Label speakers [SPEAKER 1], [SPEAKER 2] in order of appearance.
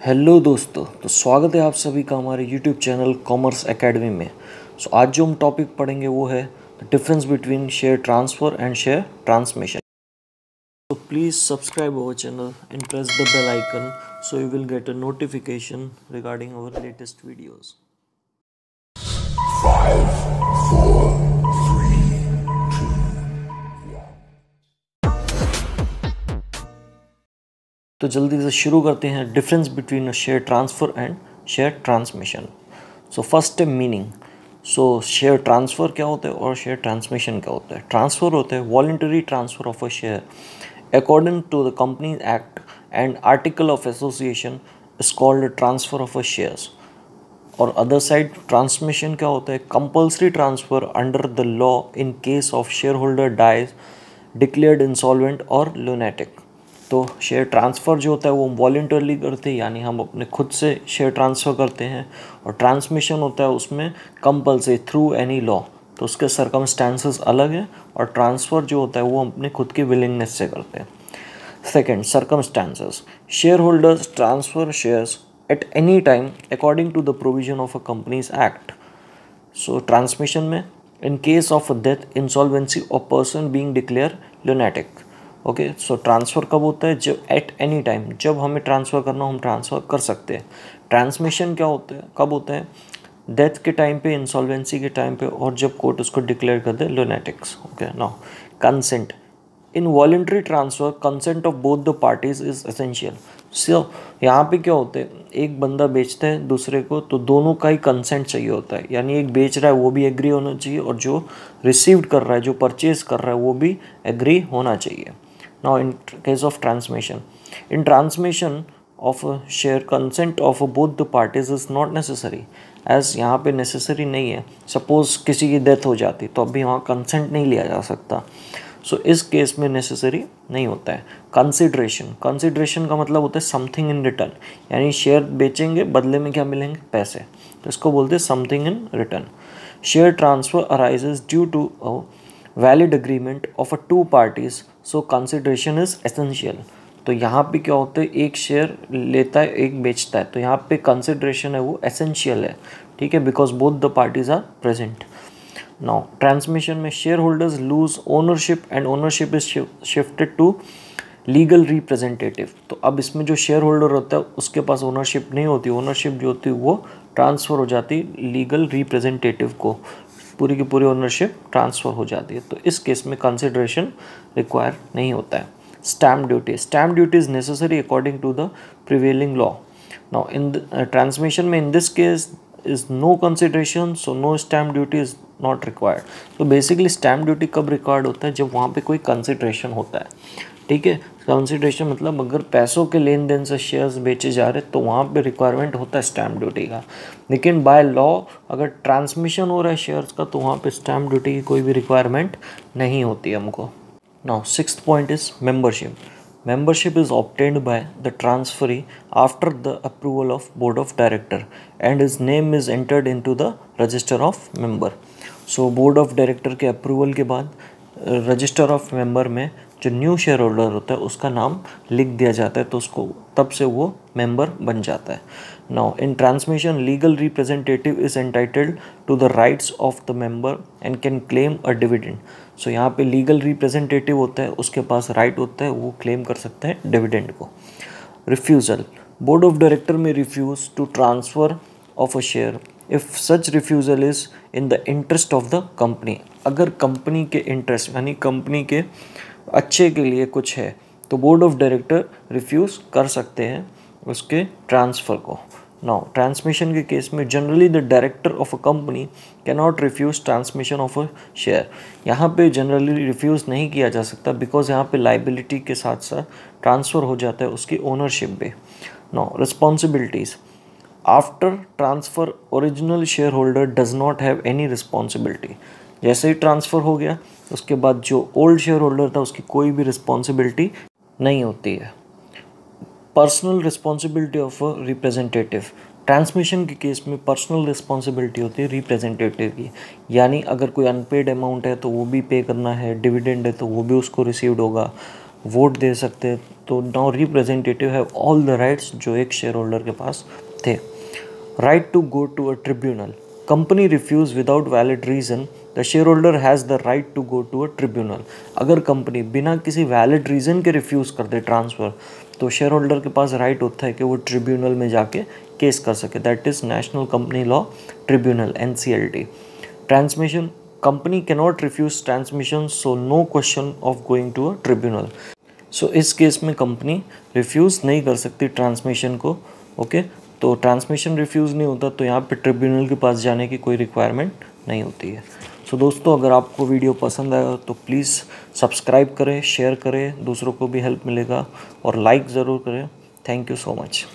[SPEAKER 1] Hello दोस्तों, तो स्वागत है आप सभी का हमारे यूट्यूब चैनल कॉमर्स एकेडमी में। आज जो हम टॉपिक पढ़ेंगे वो है the difference between share transfer and share transmission. तो please subscribe our channel and press the bell icon so you will get a notification regarding our latest videos.
[SPEAKER 2] 5, 4, 3, 2, 1।
[SPEAKER 1] तो जल्दी से शुरू करते हैं difference between a share transfer and share transmission. So first है meaning. सो share transfer क्या होता है और शेयर ट्रांसमिशन क्या होता है। ट्रांसफ़र होता है voluntary transfer of a share according to the companies act and article of association is called transfer of a shares. और अदर साइड ट्रांसमिशन क्या होता है compulsory transfer under the law in case of share holder dies declared insolvent और lunatic. तो share transfer जो होता है वो वॉलंटरली करते हैं, यानी हम अपने खुद से शेयर ट्रांसफ़र करते हैं। और ट्रांसमिशन होता है उसमें कंपल्सरी थ्रू एनी लॉ, तो उसके सर्कमस्टांसेस अलग हैं। और ट्रांसफ़र जो होता है वो अपने खुद की विलिंगनेस से करते हैं। Second, circumstances. Shareholders transfer shares at any time according to the provision of a company's act. So transmission में in case of death, insolvency or person being declared lunatic. Okay, so transfer कब होता है? जब at any time, जब हमें transfer करना हो हम ट्रांसफ़र कर सकते हैं। ट्रांसमिशन क्या होता है, कब होता है? डेथ के टाइम पे, इंसॉल्वेंसी के टाइम पे, और जब कोर्ट उसको डिक्लेयर कर दे lunatics. Okay, now consent. In voluntary transfer consent of both the parties is essential. So यहाँ पे क्या होता है, एक बंदा बेचता है दूसरे को तो दोनों का ही कंसेंट चाहिए होता है, यानी एक बेच रहा है वो भी एग्री होना चाहिए और जो रिसीव्ड कर रहा है, जो परचेज कर रहा है वो भी एग्री होना चाहिए। Now in case of transmission, in transmission of share consent of both the parties is not necessary. As यहाँ पे नेसेसरी नहीं है। सपोज़ किसी की डेथ हो जाती तो अभी वहाँ कंसेंट नहीं लिया जा सकता। सो इस केस में नेसेसरी नहीं होता है। कंसिडरेशन, कंसिडरेशन का मतलब होता है समथिंग इन रिटर्न, यानी शेयर बेचेंगे बदले में क्या मिलेंगे? पैसे, तो इसको बोलते हैं something in return. Share transfer arises due to a valid agreement of a two parties, so consideration is essential. तो यहाँ पे क्या होता है, एक शेयर लेता है एक बेचता है, तो यहाँ पे कंसिडरेशन है वो एसेंशियल है, ठीक है, because both the parties are present. Now transmission में share holders lose ownership and ownership is shifted to legal representative. तो अब इसमें जो शेयर होल्डर होता है उसके पास ओनरशिप नहीं होती, ओनरशिप जो होती है वो ट्रांसफ़र हो जाती है लीगल रिप्रेजेंटेटिव को, पूरी की पूरी ओनरशिप ट्रांसफ़र हो जाती है। तो इस केस में कंसिडरेशन रिक्वायर नहीं होता है। Stamp duty, stamp duty is necessary according to the prevailing law. Now in transmission में in this case is no consideration, so no stamp duty is not required. तो बेसिकली स्टैम्प ड्यूटी कब required होता है? जब वहाँ पे कोई consideration होता है, ठीक है। कंसिडरेशन मतलब अगर पैसों के लेन देन से शेयर्स बेचे जा रहे तो वहाँ पे रिक्वायरमेंट होता है स्टैम्प ड्यूटी का। लेकिन बाय लॉ अगर ट्रांसमिशन हो रहा है शेयर्स का तो वहाँ पे स्टैम्प ड्यूटी की कोई भी रिक्वायरमेंट नहीं होती हमको। Now sixth point is membership. Membership is obtained by the transferee after the approval of board of director and his name is entered into the register of member. So board of director के approval के बाद register of member में जो new share holder होता है उसका नाम लिख दिया जाता है, तो उसको तब से वो मेंबर बन जाता है। Now in transmission legal representative is entitled to the rights of the member and can claim a dividend. So यहाँ पे लीगल रिप्रेजेंटेटिव होता है, उसके पास राइट होता है, वो क्लेम कर सकता है डिविडेंड को। रिफ्यूज़ल, बोर्ड ऑफ डायरेक्टर में refuse to transfer of a share if such refusal is in the interest of the company. अगर कंपनी के इंटरेस्ट यानी कंपनी के अच्छे के लिए कुछ है तो बोर्ड ऑफ डायरेक्टर रिफ्यूज़ कर सकते हैं उसके ट्रांसफ़र को। नाउ ट्रांसमिशन के केस में generally the director of a company can not refuse transmission of a share. यहाँ पे जनरली रिफ्यूज़ नहीं किया जा सकता बिकॉज यहाँ पे लाइबिलिटी के साथ साथ ट्रांसफ़र हो जाता है उसकी ओनरशिप पे। Now responsibilities, after transfer original share holder does not have any responsibility. जैसे ही ट्रांसफ़र हो गया उसके बाद जो ओल्ड शेयर होल्डर था उसकी कोई भी रिस्पॉन्सिबिलिटी नहीं होती है। Personal responsibility of a representative, transmission के केस में पर्सनल रिस्पॉन्सिबिलिटी होती है रिप्रेजेंटेटिव की, यानी अगर कोई अनपेड अमाउंट है तो वो भी पे करना है, डिविडेंड है तो वो भी उसको रिसीव्ड होगा, वोट दे सकते हैं तो now representative have all the rights जो एक शेयर होल्डर के पास थे। Right to go to a tribunal, company refuse without valid reason, the share holder has the right to go to a tribunal. अगर company बिना किसी valid reason के refuse कर दे ट्रांसफ़र, तो शेयर होल्डर के पास राइट होता है कि वो ट्रिब्यूनल में जाके केस कर सके, that is National Company Law Tribunal NCLT। Transmission, company cannot refuse transmission, so no question of going to a tribunal. So इस केस में कंपनी रिफ्यूज़ नहीं कर सकती ट्रांसमिशन को। ओके, तो ट्रांसमिशन रिफ्यूज़ नहीं होता तो यहाँ पे ट्रिब्यूनल के पास जाने की कोई रिक्वायरमेंट नहीं होती है। सो दोस्तों, अगर आपको वीडियो पसंद आया तो प्लीज़ सब्सक्राइब करें, शेयर करें, दूसरों को भी हेल्प मिलेगा, और लाइक ज़रूर करें। Thank you so much.